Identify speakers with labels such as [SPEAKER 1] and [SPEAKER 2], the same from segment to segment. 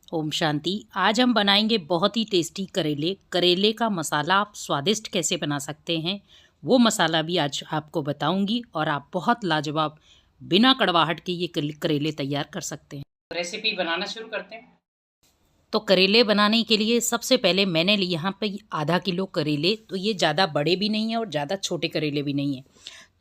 [SPEAKER 1] ओम शांति। आज हम बनाएंगे बहुत ही टेस्टी करेले। करेले का मसाला आप स्वादिष्ट कैसे बना सकते हैं वो मसाला भी आज आपको बताऊंगी और आप बहुत लाजवाब बिना कड़वाहट के ये करेले तैयार कर सकते हैं। रेसिपी बनाना शुरू करते हैं। तो करेले बनाने के लिए सबसे पहले मैंने यहाँ पे आधा किलो करेले, तो ये ज़्यादा बड़े भी नहीं हैं और ज़्यादा छोटे करेले भी नहीं हैं,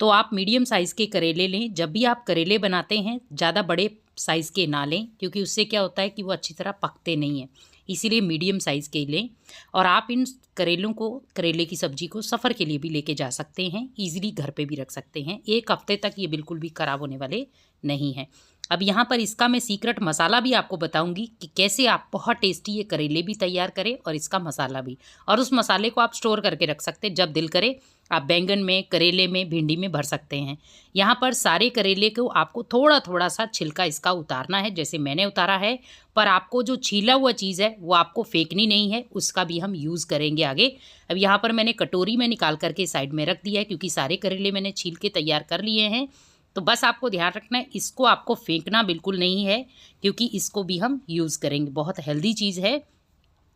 [SPEAKER 1] तो आप मीडियम साइज़ के करेले लें। जब भी आप करेले बनाते हैं ज़्यादा बड़े साइज़ के ना लें, क्योंकि उससे क्या होता है कि वो अच्छी तरह पकते नहीं हैं, इसीलिए मीडियम साइज़ के लें। और आप इन करेले की सब्ज़ी को सफ़र के लिए भी लेके जा सकते हैं, ईज़िली घर पे भी रख सकते हैं। 1 हफ्ते तक ये बिल्कुल भी ख़राब होने वाले नहीं हैं। अब यहाँ पर इसका मैं सीक्रेट मसाला भी आपको बताऊंगी कि कैसे आप बहुत टेस्टी ये करेले भी तैयार करें और इसका मसाला भी। और उस मसाले को आप स्टोर करके रख सकते हैं, जब दिल करे आप बैंगन में, करेले में, भिंडी में भर सकते हैं। यहाँ पर सारे करेले को आपको थोड़ा थोड़ा सा छिलका इसका उतारना है, जैसे मैंने उतारा है। पर आपको जो छीला हुआ चीज़ है वो आपको फेंकनी नहीं है, उसका भी हम यूज़ करेंगे आगे। अब यहाँ पर मैंने कटोरी में निकाल करके साइड में रख दिया है, क्योंकि सारे करेले मैंने छील के तैयार कर लिए हैं। तो बस आपको ध्यान रखना है, इसको आपको फेंकना बिल्कुल नहीं है, क्योंकि इसको भी हम यूज़ करेंगे। बहुत हेल्दी चीज़ है।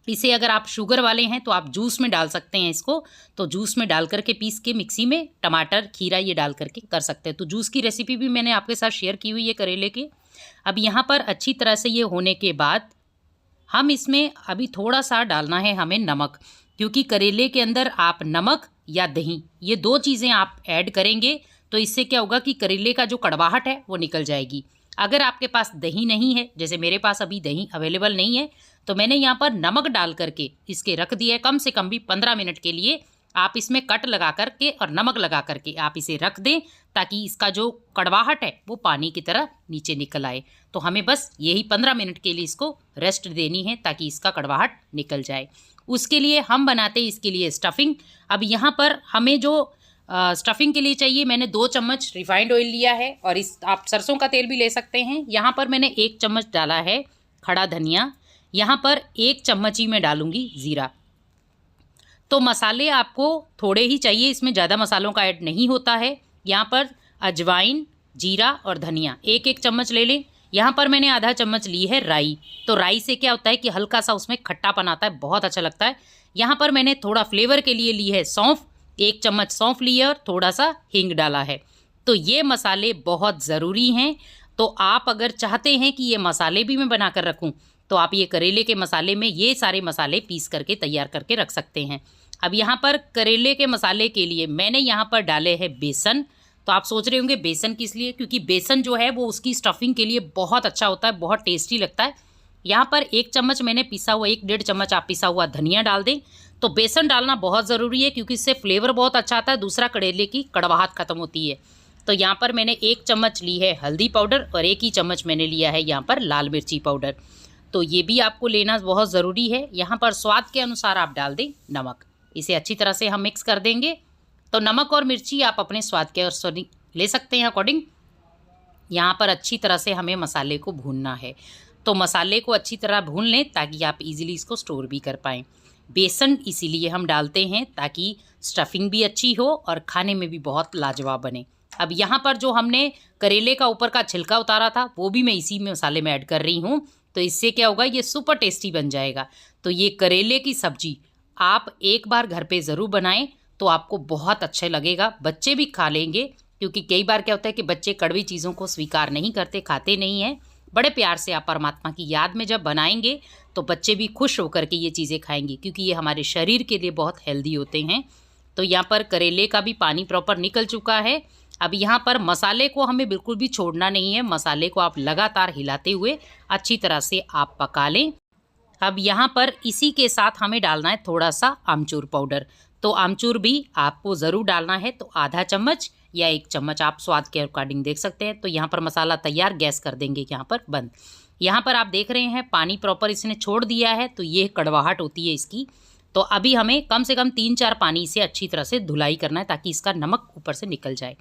[SPEAKER 1] इसे अगर आप शुगर वाले हैं तो आप जूस में डाल सकते हैं इसको, तो जूस में डाल करके पीस के मिक्सी में टमाटर, खीरा ये डाल करके कर सकते हैं। तो जूस की रेसिपी भी मैंने आपके साथ शेयर की हुई है करेले की। अब यहाँ पर अच्छी तरह से ये होने के बाद हम इसमें अभी थोड़ा सा डालना है हमें नमक, क्योंकि करेले के अंदर आप नमक या दही ये 2 चीज़ें आप ऐड करेंगे तो इससे क्या होगा कि करेले का जो कड़वाहट है वो निकल जाएगी। अगर आपके पास दही नहीं है, जैसे मेरे पास अभी दही अवेलेबल नहीं है, तो मैंने यहाँ पर नमक डाल करके इसके रख दिया है। कम से कम भी 15 मिनट के लिए आप इसमें कट लगा करके और नमक लगा करके आप इसे रख दें, ताकि इसका जो कड़वाहट है वो पानी की तरह नीचे निकल आए। तो हमें बस यही 15 मिनट के लिए इसको रेस्ट देनी है, ताकि इसका कड़वाहट निकल जाए। उसके लिए हम बनाते हैं इसके लिए स्टफिंग। अब यहाँ पर हमें जो स्टफिंग के लिए चाहिए, मैंने 2 चम्मच रिफाइंड ऑयल लिया है, और इस आप सरसों का तेल भी ले सकते हैं। यहाँ पर मैंने 1 चम्मच डाला है खड़ा धनिया। यहाँ पर 1 चम्मच ही मैं डालूंगी ज़ीरा। तो मसाले आपको थोड़े ही चाहिए, इसमें ज़्यादा मसालों का ऐड नहीं होता है। यहाँ पर अजवाइन, जीरा और धनिया 1-1 चम्मच ले लें। यहाँ पर मैंने आधा चम्मच ली है राई। तो राई से क्या होता है कि हल्का सा उसमें खट्टापन आता है, बहुत अच्छा लगता है। यहाँ पर मैंने थोड़ा फ्लेवर के लिए ली है सौंफ, 1 चम्मच सौंफ ली है और थोड़ा सा हींग डाला है। तो ये मसाले बहुत ज़रूरी हैं। तो आप अगर चाहते हैं कि ये मसाले भी मैं बना कर रखूँ, तो आप ये करेले के मसाले में ये सारे मसाले पीस करके तैयार करके रख सकते हैं। अब यहाँ पर करेले के मसाले के लिए मैंने यहाँ पर डाले हैं बेसन। तो आप सोच रहे होंगे बेसन किस लिए, क्योंकि बेसन जो है वो उसकी स्टफिंग के लिए बहुत अच्छा होता है, बहुत टेस्टी लगता है। यहाँ पर 1 चम्मच मैंने पिसा हुआ, 1-1.5 चम्मच आप पिसा हुआ धनिया डाल दें। तो बेसन डालना बहुत ज़रूरी है, क्योंकि इससे फ्लेवर बहुत अच्छा आता है, दूसरा करेले की कड़वाहट खत्म होती है। तो यहाँ पर मैंने 1 चम्मच ली है हल्दी पाउडर और 1 ही चम्मच मैंने लिया है यहाँ पर लाल मिर्ची पाउडर। तो ये भी आपको लेना बहुत ज़रूरी है। यहाँ पर स्वाद के अनुसार आप डाल दें नमक। इसे अच्छी तरह से हम मिक्स कर देंगे। तो नमक और मिर्ची आप अपने स्वाद के अनुसार ले सकते हैं अकॉर्डिंग। यहाँ पर अच्छी तरह से हमें मसाले को भूनना है। तो मसाले को अच्छी तरह भून लें, ताकि आप इजीली इसको स्टोर भी कर पाएँ। बेसन इसीलिए हम डालते हैं ताकि स्टफिंग भी अच्छी हो और खाने में भी बहुत लाजवाब बने। अब यहाँ पर जो हमने करेले का ऊपर का छिलका उतारा था वो भी मैं इसी में मसाले में ऐड कर रही हूँ। तो इससे क्या होगा, ये सुपर टेस्टी बन जाएगा। तो ये करेले की सब्जी आप एक बार घर पे ज़रूर बनाएं, तो आपको बहुत अच्छा लगेगा। बच्चे भी खा लेंगे, क्योंकि कई बार क्या होता है कि बच्चे कड़वी चीज़ों को स्वीकार नहीं करते, खाते नहीं हैं। बड़े प्यार से आप परमात्मा की याद में जब बनाएंगे तो बच्चे भी खुश होकर के ये चीज़ें खाएंगे, क्योंकि ये हमारे शरीर के लिए बहुत हेल्दी होते हैं। तो यहाँ पर करेले का भी पानी प्रॉपर निकल चुका है। अब यहाँ पर मसाले को हमें बिल्कुल भी छोड़ना नहीं है, मसाले को आप लगातार हिलाते हुए अच्छी तरह से आप पका लें। अब यहाँ पर इसी के साथ हमें डालना है थोड़ा सा आमचूर पाउडर। तो आमचूर भी आपको ज़रूर डालना है, तो आधा चम्मच या 1 चम्मच आप स्वाद के अकॉर्डिंग देख सकते हैं। तो यहाँ पर मसाला तैयार, गैस कर देंगे यहाँ पर बंद। यहाँ पर आप देख रहे हैं पानी प्रॉपर इसने छोड़ दिया है, तो ये कड़वाहट होती है इसकी। तो अभी हमें कम से कम 3-4 पानी से अच्छी तरह से धुलाई करना है, ताकि इसका नमक ऊपर से निकल जाए।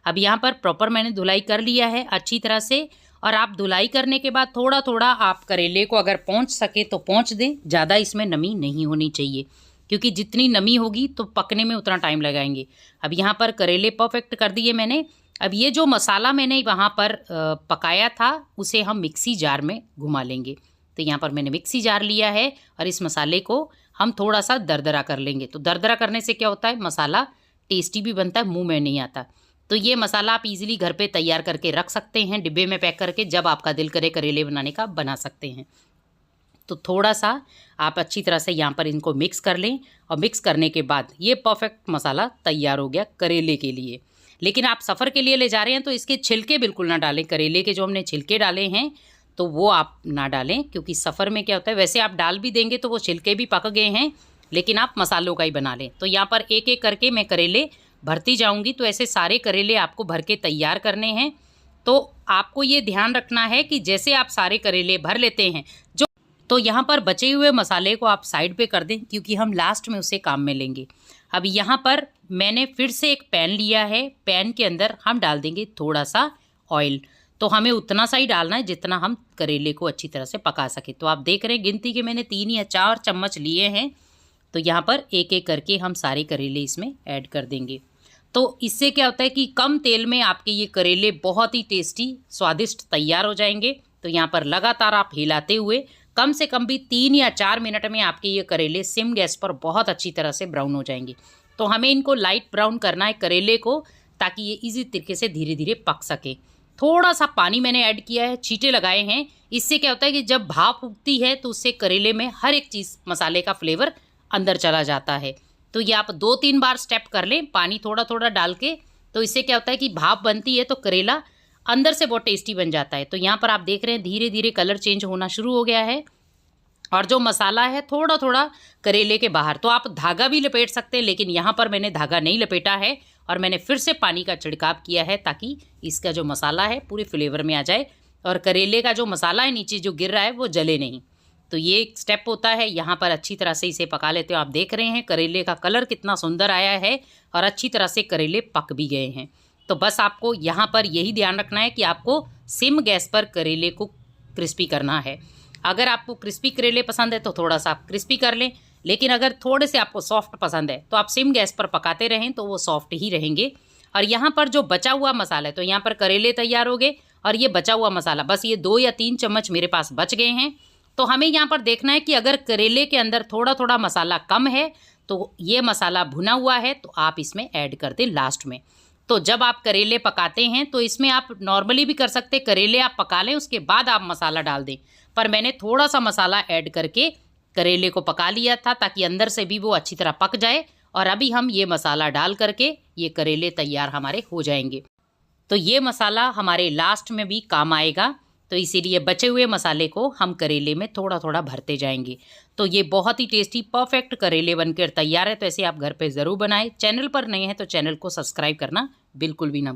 [SPEAKER 1] अब यहाँ पर प्रॉपर मैंने धुलाई कर लिया है अच्छी तरह से। और आप धुलाई करने के बाद थोड़ा थोड़ा आप करेले को अगर पोंछ सके तो पोंछ दें, ज़्यादा इसमें नमी नहीं होनी चाहिए, क्योंकि जितनी नमी होगी तो पकने में उतना टाइम लगाएंगे। अब यहाँ पर करेले परफेक्ट कर दिए मैंने। अब ये जो मसाला मैंने वहाँ पर पकाया था उसे हम मिक्सी जार में घुमा लेंगे। तो यहाँ पर मैंने मिक्सी जार लिया है और इस मसाले को हम थोड़ा सा दरदरा कर लेंगे। तो दरदरा करने से क्या होता है, मसाला टेस्टी भी बनता है, मुंह में नहीं आता। तो ये मसाला आप इजीली घर पे तैयार करके रख सकते हैं, डिब्बे में पैक करके, जब आपका दिल करे करेले बनाने का बना सकते हैं। तो थोड़ा सा आप अच्छी तरह से यहाँ पर इनको मिक्स कर लें और मिक्स करने के बाद ये परफेक्ट मसाला तैयार हो गया करेले के लिए। लेकिन आप सफ़र के लिए ले जा रहे हैं तो इसके छिलके बिल्कुल ना डालें। करेले के जो हमने छिलके डाले हैं तो वो आप ना डालें, क्योंकि सफ़र में क्या होता है, वैसे आप डाल भी देंगे तो वो छिलके भी पक गए हैं, लेकिन आप मसालों का ही बना लें। तो यहाँ पर एक एक करके मैं करेले भरती जाऊँगी। तो ऐसे सारे करेले आपको भर के तैयार करने हैं। तो आपको ये ध्यान रखना है कि जैसे आप सारे करेले भर लेते हैं तो यहाँ पर बचे हुए मसाले को आप साइड पे कर दें, क्योंकि हम लास्ट में उसे काम में लेंगे। अब यहाँ पर मैंने फिर से एक पैन लिया है। पैन के अंदर हम डाल देंगे थोड़ा सा ऑयल। तो हमें उतना सा ही डालना है जितना हम करेले को अच्छी तरह से पका सके। तो आप देख रहे हैं गिनती के मैंने 3 या 4 चम्मच लिए हैं। तो यहाँ पर एक एक करके हम सारे करेले इसमें ऐड कर देंगे। तो इससे क्या होता है कि कम तेल में आपके ये करेले बहुत ही टेस्टी स्वादिष्ट तैयार हो जाएंगे। तो यहाँ पर लगातार आप हिलाते हुए कम से कम भी 3 या 4 मिनट में आपके ये करेले सिम गैस पर बहुत अच्छी तरह से ब्राउन हो जाएंगे। तो हमें इनको लाइट ब्राउन करना है करेले को, ताकि ये इजी तरीके से धीरे धीरे पक सके। थोड़ा सा पानी मैंने ऐड किया है, छींटे लगाए हैं। इससे क्या होता है कि जब भाप उगती है तो उससे करेले में हर एक चीज़ मसाले का फ्लेवर अंदर चला जाता है। तो ये आप 2-3 बार स्टेप कर लें पानी थोड़ा थोड़ा डाल के। तो इससे क्या होता है कि भाप बनती है तो करेला अंदर से बहुत टेस्टी बन जाता है। तो यहाँ पर आप देख रहे हैं धीरे धीरे कलर चेंज होना शुरू हो गया है और जो मसाला है थोड़ा थोड़ा करेले के बाहर। तो आप धागा भी लपेट सकते हैं, लेकिन यहाँ पर मैंने धागा नहीं लपेटा है और मैंने फिर से पानी का छिड़काव किया है, ताकि इसका जो मसाला है पूरे फ्लेवर में आ जाए और करेले का जो मसाला है नीचे जो गिर रहा है वो जले नहीं। तो ये एक स्टेप होता है। यहाँ पर अच्छी तरह से इसे पका लेते हो। आप देख रहे हैं करेले का कलर कितना सुंदर आया है और अच्छी तरह से करेले पक भी गए हैं। तो बस आपको यहाँ पर यही ध्यान रखना है कि आपको सिम गैस पर करेले को क्रिस्पी करना है। अगर आपको क्रिस्पी करेले पसंद है तो थोड़ा सा आप क्रिस्पी कर लें, लेकिन अगर थोड़े से आपको सॉफ्ट पसंद है तो आप सिम गैस पर पकाते रहें तो वो सॉफ्ट ही रहेंगे। और यहाँ पर जो बचा हुआ मसाला है, तो यहाँ पर करेले तैयार हो गए और ये बचा हुआ मसाला बस ये 2 या 3 चम्मच मेरे पास बच गए हैं। तो हमें यहाँ पर देखना है कि अगर करेले के अंदर थोड़ा थोड़ा मसाला कम है तो ये मसाला भुना हुआ है तो आप इसमें ऐड कर दें लास्ट में। तो जब आप करेले पकाते हैं तो इसमें आप नॉर्मली भी कर सकते, करेले आप पका लें उसके बाद आप मसाला डाल दें, पर मैंने थोड़ा सा मसाला ऐड करके करेले को पका लिया था ताकि अंदर से भी वो अच्छी तरह पक जाए। और अभी हम ये मसाला डाल करके ये करेले तैयार हमारे हो जाएंगे। तो ये मसाला हमारे लास्ट में भी काम आएगा, तो इसीलिए बचे हुए मसाले को हम करेले में थोड़ा थोड़ा भरते जाएंगे। तो ये बहुत ही टेस्टी परफेक्ट करेले बनकर तैयार है। तो ऐसे आप घर पे ज़रूर बनाएं। चैनल पर नए हैं तो चैनल को सब्सक्राइब करना बिल्कुल भी ना